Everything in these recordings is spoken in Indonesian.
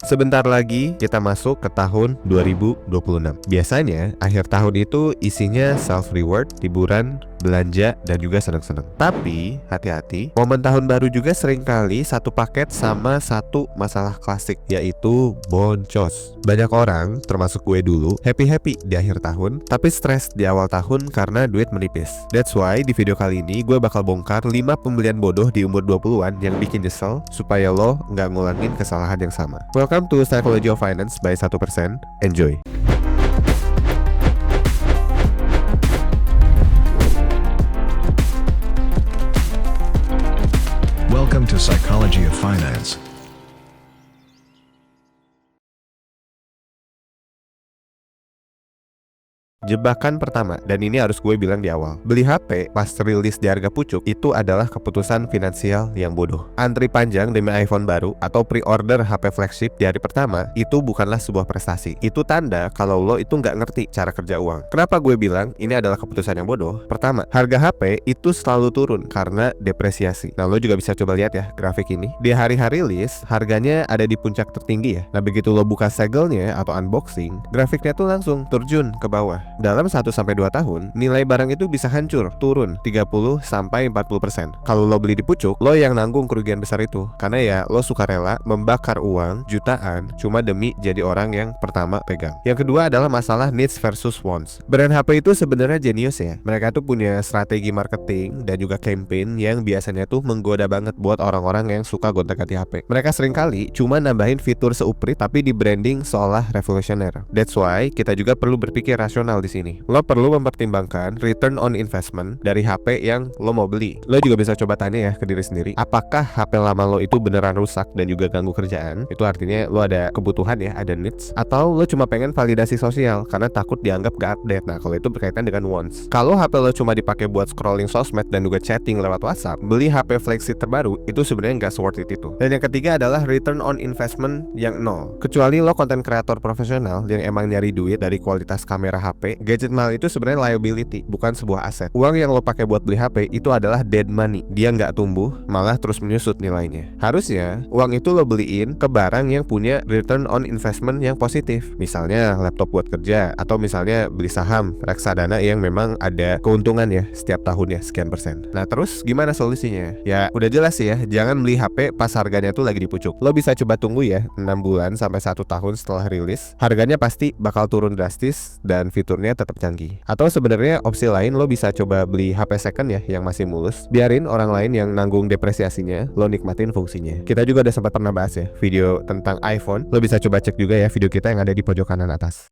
Sebentar lagi kita masuk ke tahun 2026. Biasanya akhir tahun itu isinya self reward, hiburan, belanja, dan juga seneng-seneng. Tapi hati-hati, momen tahun baru juga seringkali satu paket sama satu masalah klasik, yaitu boncos. Banyak orang, termasuk gue dulu, happy-happy di akhir tahun, tapi stres di awal tahun karena duit menipis. That's why di video kali ini gue bakal bongkar 5 pembelian bodoh di umur 20-an yang bikin nyesel, supaya lo nggak ngulangin kesalahan yang sama. Welcome to Psychology of Finance by 1%. Enjoy. Welcome to Psychology of Finance. Jebakan pertama, dan ini harus gue bilang di awal. Beli HP pas rilis di harga pucuk itu adalah keputusan finansial yang bodoh. Antri panjang demi iPhone baru atau pre-order HP flagship di hari pertama itu bukanlah sebuah prestasi. Itu tanda kalau lo itu nggak ngerti cara kerja uang. Kenapa gue bilang ini adalah keputusan yang bodoh? Pertama, harga HP itu selalu turun karena depresiasi. Nah, lo juga bisa coba lihat ya grafik ini. Di hari-hari rilis, harganya ada di puncak tertinggi ya. Nah, begitu lo buka segelnya atau unboxing, grafiknya tuh langsung terjun ke bawah. Dalam 1-2 tahun, nilai barang itu bisa hancur, turun 30-40%. Kalau lo beli di pucuk, lo yang nanggung kerugian besar itu. Karena ya, lo suka rela membakar uang jutaan cuma demi jadi orang yang pertama pegang. Yang kedua adalah masalah needs versus wants. Brand HP itu sebenarnya jenius ya. Mereka tuh punya strategi marketing dan juga campaign yang biasanya tuh menggoda banget buat orang-orang yang suka gonta-ganti HP. Mereka seringkali cuma nambahin fitur seuprit tapi di branding seolah revolusioner. That's why kita juga perlu berpikir rasional di sini. Lo perlu mempertimbangkan return on investment dari HP yang lo mau beli. Lo juga bisa coba tanya ya ke diri sendiri, apakah HP lama lo itu beneran rusak dan juga ganggu kerjaan? Itu artinya lo ada kebutuhan ya, ada needs. Atau lo cuma pengen validasi sosial karena takut dianggap gak update. Nah, kalau itu berkaitan dengan wants. Kalau HP lo cuma dipakai buat scrolling sosmed dan juga chatting lewat WhatsApp, beli HP flagship terbaru itu sebenarnya nggak worth it itu. Dan yang ketiga adalah return on investment yang nol. Kecuali lo konten kreator profesional yang emang nyari duit dari kualitas kamera HP, gadget mahal itu sebenarnya liability, bukan sebuah aset. Uang yang lo pakai buat beli HP itu adalah dead money. Dia nggak tumbuh, malah terus menyusut nilainya. Harusnya uang itu lo beliin ke barang yang punya return on investment yang positif. Misalnya laptop buat kerja, atau misalnya beli saham reksadana yang memang ada keuntungan ya setiap tahunnya sekian persen. Nah, terus gimana solusinya? Ya udah jelas sih ya, jangan beli HP pas harganya tuh lagi di pucuk. Lo bisa coba tunggu ya 6 bulan sampai 1 tahun setelah rilis. Harganya pasti bakal turun drastis dan fiturnya tetap canggih. Atau sebenarnya opsi lain, lo bisa coba beli HP second ya yang masih mulus. Biarin orang lain yang nanggung depresiasinya, lo nikmatin fungsinya. Kita juga udah sempat pernah bahas ya video tentang iPhone. Lo bisa coba cek juga ya video kita yang ada di pojok kanan atas.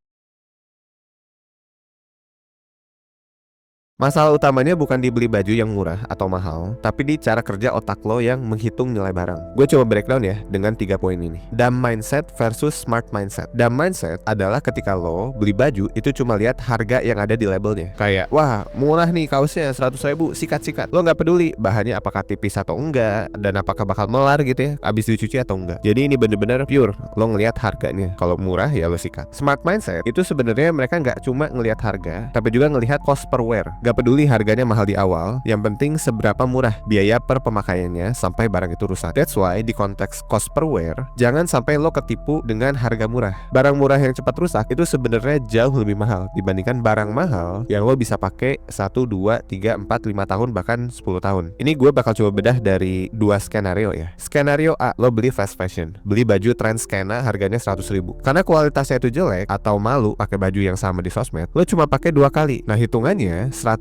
Masalah utamanya bukan dibeli baju yang murah atau mahal, tapi di cara kerja otak lo yang menghitung nilai barang. Gue coba breakdown ya dengan 3 poin ini. Dumb mindset versus smart mindset. Dumb mindset adalah ketika lo beli baju itu cuma lihat harga yang ada di labelnya. Kayak, wah murah nih kaosnya 100.000, sikat-sikat. Lo nggak peduli bahannya apakah tipis atau enggak, dan apakah bakal melar gitu ya abis dicuci atau enggak. Jadi ini bener-bener pure, lo ngelihat harganya. Kalau murah ya lo sikat. Smart mindset itu sebenarnya mereka nggak cuma ngelihat harga, tapi juga ngelihat cost per wear. Gak peduli harganya mahal di awal, yang penting seberapa murah biaya per pemakaiannya sampai barang itu rusak. That's why di konteks cost per wear, jangan sampai lo ketipu dengan harga murah. Barang murah yang cepat rusak itu sebenarnya jauh lebih mahal dibandingkan barang mahal yang lo bisa pakai 1, 2, 3, 4, 5 tahun bahkan 10 tahun. Ini gue bakal coba bedah dari 2 skenario ya. Skenario A, lo beli fast fashion, beli baju tren skena harganya 100.000. Karena kualitasnya itu jelek atau malu pakai baju yang sama di sosmed, lo cuma pakai 2 kali. Nah, hitungannya 100.000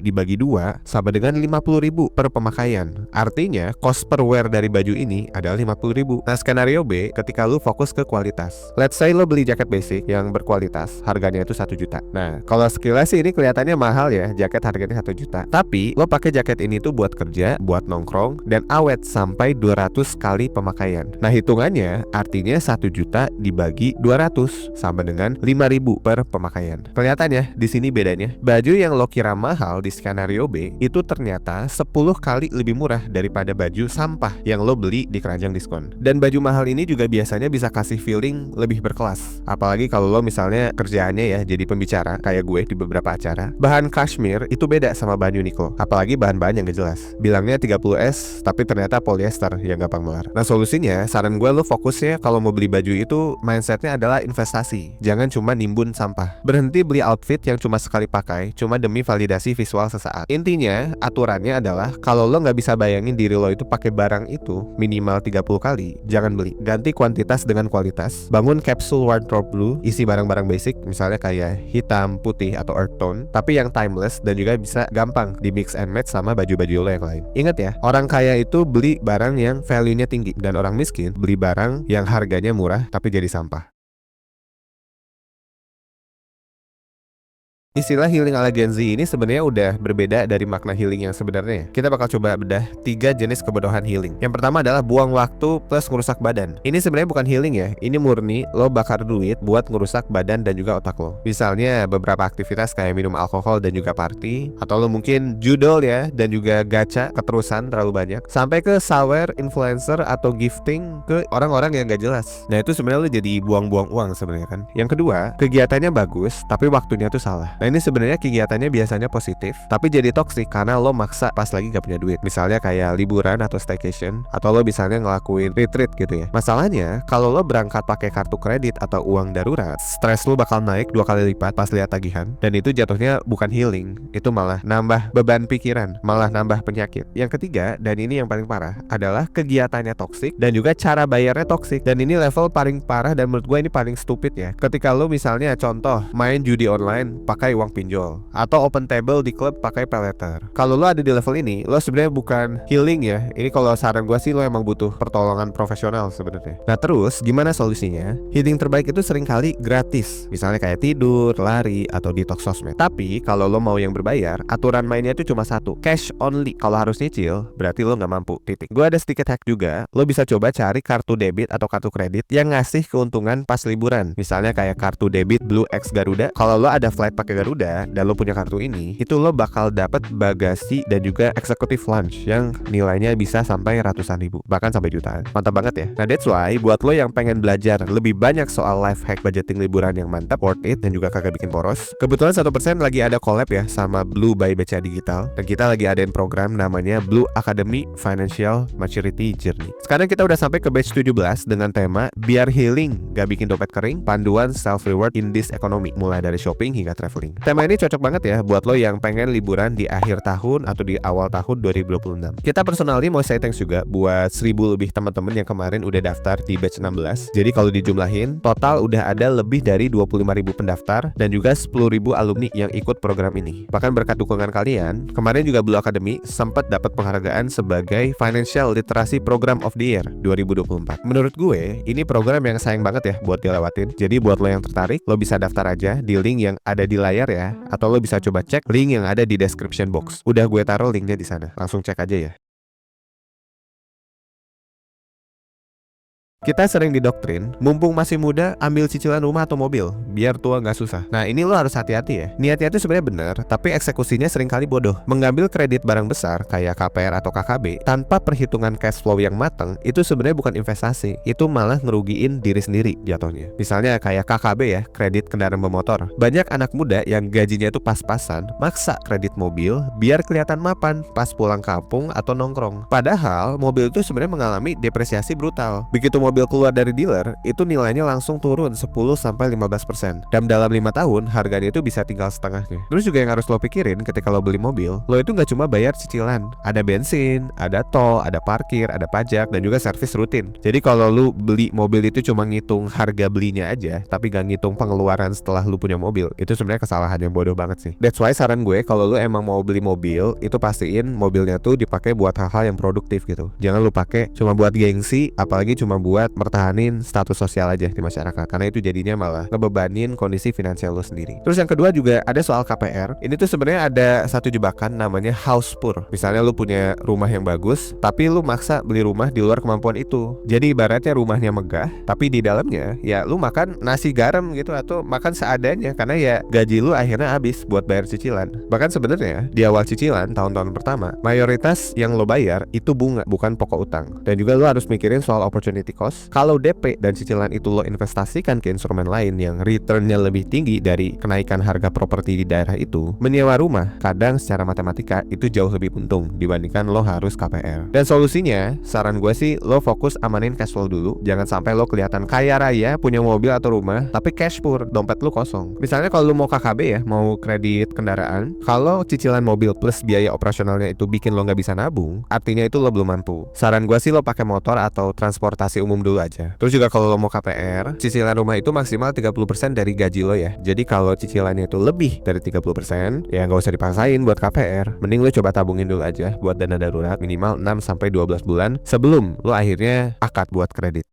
dibagi 2 sama dengan 50.000 per pemakaian. Artinya cost per wear dari baju ini adalah 50.000. Nah, skenario B, ketika lu fokus ke kualitas. Let's say lo beli jaket basic yang berkualitas, harganya itu 1 juta. Nah, kalau sekilas sih ini kelihatannya mahal ya, jaket harganya 1 juta. Tapi lo pakai jaket ini tuh buat kerja, buat nongkrong, dan awet sampai 200 kali pemakaian. Nah, hitungannya artinya 1 juta dibagi 200 sama dengan 5.000 per pemakaian. Kelihatan ya di sini bedanya. Baju yang lo kira kira mahal di skenario B itu ternyata 10 kali lebih murah daripada baju sampah yang lo beli di keranjang diskon. Dan baju mahal ini juga biasanya bisa kasih feeling lebih berkelas. Apalagi kalau lo misalnya kerjaannya ya jadi pembicara kayak gue di beberapa acara. Bahan cashmere itu beda sama bahan Uniqlo, apalagi bahan-bahan yang gak jelas. Bilangnya 30S tapi ternyata polyester yang gampang melar. Nah solusinya, saran gue lo fokusnya kalau mau beli baju itu mindsetnya adalah investasi. Jangan cuma nimbun sampah. Berhenti beli outfit yang cuma sekali pakai cuma demi validasi visual sesaat. Intinya aturannya adalah kalau lo nggak bisa bayangin diri lo itu pakai barang itu minimal 30 kali, jangan beli. Ganti kuantitas dengan kualitas. Bangun capsule wardrobe blue, isi barang-barang basic misalnya kayak hitam, putih atau earth tone, tapi yang timeless dan juga bisa gampang di mix and match sama baju-baju lo yang lain. Ingat ya, orang kaya itu beli barang yang value-nya tinggi dan orang miskin beli barang yang harganya murah tapi jadi sampah. Istilah healing ala Gen Z ini sebenarnya udah berbeda dari makna healing yang sebenarnya. Kita bakal coba bedah 3 jenis kebodohan healing. Yang pertama adalah buang waktu plus ngerusak badan. Ini sebenarnya bukan healing ya. Ini murni lo bakar duit buat ngerusak badan dan juga otak lo. Misalnya beberapa aktivitas kayak minum alkohol dan juga party, atau lo mungkin judol ya dan juga gacha keterusan terlalu banyak, sampai ke sawer, influencer atau gifting ke orang-orang yang gak jelas. Nah itu sebenarnya lo jadi buang-buang uang sebenarnya kan. Yang kedua, kegiatannya bagus tapi waktunya tuh salah. Nah ini sebenarnya kegiatannya biasanya positif, tapi jadi toksik karena lo maksa pas lagi gak punya duit. Misalnya kayak liburan atau staycation, atau lo misalnya ngelakuin retreat gitu ya. Masalahnya kalau lo berangkat pakai kartu kredit atau uang darurat, stres lo bakal naik 2 kali lipat pas lihat tagihan. Dan itu jatuhnya bukan healing, itu malah nambah beban pikiran, malah nambah penyakit. Yang ketiga, dan ini yang paling parah, adalah kegiatannya toksik dan juga cara bayarnya toksik. Dan ini level paling parah dan menurut gue ini paling stupid ya. Ketika lo misalnya contoh main judi online pakai uang pinjol, atau open table di klub pakai pay later. Kalau lo ada di level ini, lo sebenarnya bukan healing ya. Ini kalau saran gue sih lo emang butuh pertolongan profesional sebenarnya. Nah terus gimana solusinya? Healing terbaik itu seringkali gratis, misalnya kayak tidur, lari, atau detox sosmed. Tapi kalau lo mau yang berbayar, aturan mainnya itu cuma satu, cash only. Kalau harus nyicil, berarti lo nggak mampu. Titik. Gue ada sedikit hack juga. Lo bisa coba cari kartu debit atau kartu kredit yang ngasih keuntungan pas liburan. Misalnya kayak kartu debit Blue X Garuda. Kalau lo ada flight pakai Garuda dan lo punya kartu ini, itu lo bakal dapat bagasi dan juga executive lunch yang nilainya bisa sampai ratusan ribu, bahkan sampai jutaan. Mantap banget ya. Nah that's why buat lo yang pengen belajar lebih banyak soal life hack budgeting liburan yang mantap, worth it, dan juga kagak bikin poros, kebetulan 1% lagi ada collab ya sama Blue by BCA Digital, dan kita lagi adain program namanya Blue Academy Financial Maturity Journey. Sekarang kita udah sampai ke batch 17 dengan tema biar healing gak bikin dompet kering, panduan self reward in this economy, mulai dari shopping hingga traveling. Tema ini cocok banget ya buat lo yang pengen liburan di akhir tahun atau di awal tahun 2026. Kita personally mau say thanks juga buat 1000 lebih teman-teman yang kemarin udah daftar di batch 16. Jadi kalau dijumlahin, total udah ada lebih dari 25.000 pendaftar dan juga 10.000 alumni yang ikut program ini. Bahkan berkat dukungan kalian, kemarin juga Blue Academy sempat dapat penghargaan sebagai Financial Literacy Program of the Year 2024. Menurut gue, ini program yang sayang banget ya buat dilewatin. Jadi buat lo yang tertarik, lo bisa daftar aja di link yang ada di layar ya, atau lo bisa coba cek link yang ada di description box. Udah gue taruh linknya di sana. Langsung cek aja ya. Kita sering didoktrin, mumpung masih muda, ambil cicilan rumah atau mobil, biar tua nggak susah. Nah ini lo harus hati-hati ya. Niatnya itu sebenarnya benar, tapi eksekusinya seringkali bodoh. Mengambil kredit barang besar kayak KPR atau KKB tanpa perhitungan cash flow yang matang, itu sebenarnya bukan investasi, itu malah ngerugiin diri sendiri jatuhnya. Misalnya kayak KKB ya, kredit kendaraan bermotor. Banyak anak muda yang gajinya itu pas-pasan, maksa kredit mobil biar kelihatan mapan pas pulang kampung atau nongkrong. Padahal mobil itu sebenarnya mengalami depresiasi brutal. Begitu mobil keluar dari dealer, itu nilainya langsung turun 10-15%. Dan dalam 5 tahun, harganya itu bisa tinggal setengahnya. Terus juga yang harus lo pikirin ketika lo beli mobil, lo itu nggak cuma bayar cicilan. Ada bensin, ada tol, ada parkir, ada pajak, dan juga servis rutin. Jadi kalau lo beli mobil itu cuma ngitung harga belinya aja, tapi gak ngitung pengeluaran setelah lo punya mobil, itu sebenarnya kesalahan yang bodoh banget sih. That's why saran gue, kalau lo emang mau beli mobil, itu pastiin mobilnya tuh dipakai buat hal-hal yang produktif gitu. Jangan lo pakai cuma buat gengsi, apalagi cuma buat buat mertahanin status sosial aja di masyarakat, karena itu jadinya malah ngebebanin kondisi finansial lo sendiri. Terus yang kedua juga ada soal KPR. Ini tuh sebenarnya ada satu jebakan namanya house poor. Misalnya lu punya rumah yang bagus, tapi lu maksa beli rumah di luar kemampuan itu. Jadi ibaratnya rumahnya megah, tapi di dalamnya ya lu makan nasi garam gitu atau makan seadanya, karena ya gaji lu akhirnya habis buat bayar cicilan. Bahkan sebenarnya di awal cicilan tahun-tahun pertama, mayoritas yang lo bayar itu bunga, bukan pokok utang. Dan juga lo harus mikirin soal opportunity cost. Kalau DP dan cicilan itu lo investasikan ke instrumen lain yang returnnya lebih tinggi dari kenaikan harga properti di daerah itu, menyewa rumah kadang secara matematika itu jauh lebih untung dibandingkan lo harus KPR. Dan solusinya, saran gue sih lo fokus amanin cash flow dulu. Jangan sampai lo kelihatan kaya raya punya mobil atau rumah tapi cash poor, dompet lo kosong. Misalnya kalau lo mau KKB ya, mau kredit kendaraan, kalau cicilan mobil plus biaya operasionalnya itu bikin lo nggak bisa nabung, artinya itu lo belum mampu. Saran gue sih lo pakai motor atau transportasi umum dulu aja. Terus juga kalau lo mau KPR, cicilan rumah itu maksimal 30% dari gaji lo ya. Jadi kalau cicilannya itu lebih dari 30%, ya nggak usah dipaksain buat KPR. Mending lo coba tabungin dulu aja buat dana darurat minimal 6-12 bulan sebelum lo akhirnya akad buat kredit.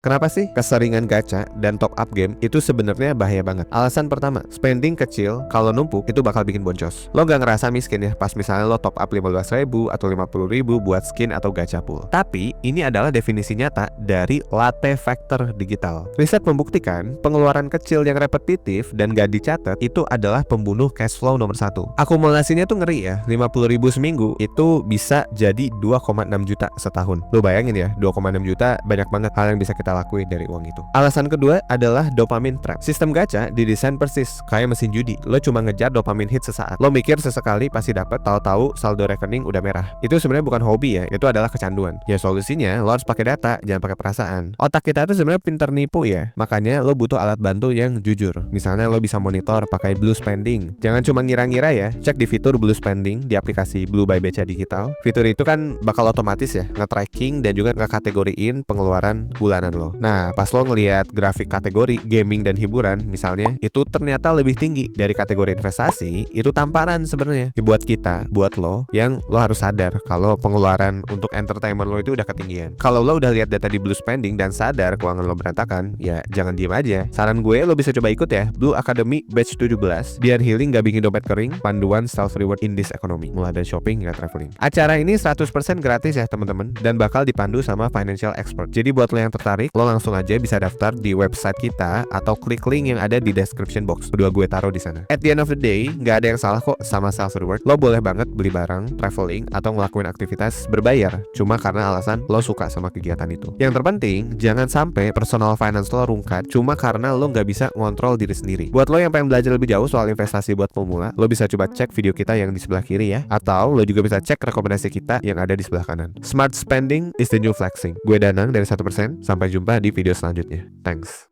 Kenapa sih keseringan gacha dan top up game itu sebenarnya bahaya banget? Alasan pertama, spending kecil kalau numpuk itu bakal bikin boncos. Lo gak ngerasa miskin ya pas misalnya lo top up 15.000 atau 50.000 buat skin atau gacha pool. Tapi ini adalah definisi nyata dari latte factor digital. Riset membuktikan pengeluaran kecil yang repetitif dan gak dicatat itu adalah pembunuh cash flow nomor 1. Akumulasinya tuh ngeri ya, 50.000 seminggu itu bisa jadi 2,6 juta setahun. Lo bayangin ya, 2,6 juta banyak banget hal yang bisa kita lakuin dari uang itu. Alasan kedua adalah dopamine trap. Sistem gacha didesain persis kayak mesin judi. Lo cuma ngejar dopamine hit sesaat. Lo mikir sesekali pasti dapat, tahu-tahu saldo rekening udah merah. Itu sebenarnya bukan hobi ya, itu adalah kecanduan. Ya solusinya lo harus pakai data, jangan pakai perasaan. Otak kita itu sebenarnya pinter nipu ya. Makanya lo butuh alat bantu yang jujur. Misalnya lo bisa monitor pakai Blue Spending. Jangan cuma ngira-ngira ya. Cek di fitur Blue Spending di aplikasi Blue by BCA Digital. Fitur itu kan bakal otomatis ya nge-tracking dan juga nge-kategoriin pengeluaran bulanan lo. Nah, pas lo ngelihat grafik kategori gaming dan hiburan misalnya, itu ternyata lebih tinggi dari kategori investasi, itu tamparan sebenarnya. Ya, buat kita, buat lo, yang lo harus sadar kalau pengeluaran untuk entertainment lo itu udah ketinggian. Kalau lo udah lihat data di Blue Spending dan sadar keuangan lo berantakan, ya jangan diem aja. Saran gue lo bisa coba ikut ya, Blue Academy Batch 17, biar healing gak bikin dompet kering, panduan self reward in this economy, mulai dari shopping hingga traveling. Acara ini 100% gratis ya teman-teman, dan bakal dipandu sama financial expert. Jadi buat lo yang tertarik, lo langsung aja bisa daftar di website kita atau klik link yang ada di description box. Udah gue taruh di sana. At the end of the day, nggak ada yang salah kok sama self reward. Lo boleh banget beli barang, traveling, atau ngelakuin aktivitas berbayar cuma karena alasan lo suka sama kegiatan itu. Yang terpenting, jangan sampai personal finance lo rungkat cuma karena lo nggak bisa ngontrol diri sendiri. Buat lo yang pengen belajar lebih jauh soal investasi buat pemula, lo bisa coba cek video kita yang di sebelah kiri ya, atau lo juga bisa cek rekomendasi kita yang ada di sebelah kanan. Smart spending is the new flexing. Gue Danang dari 1%. Sampai jumpa di video selanjutnya. Thanks.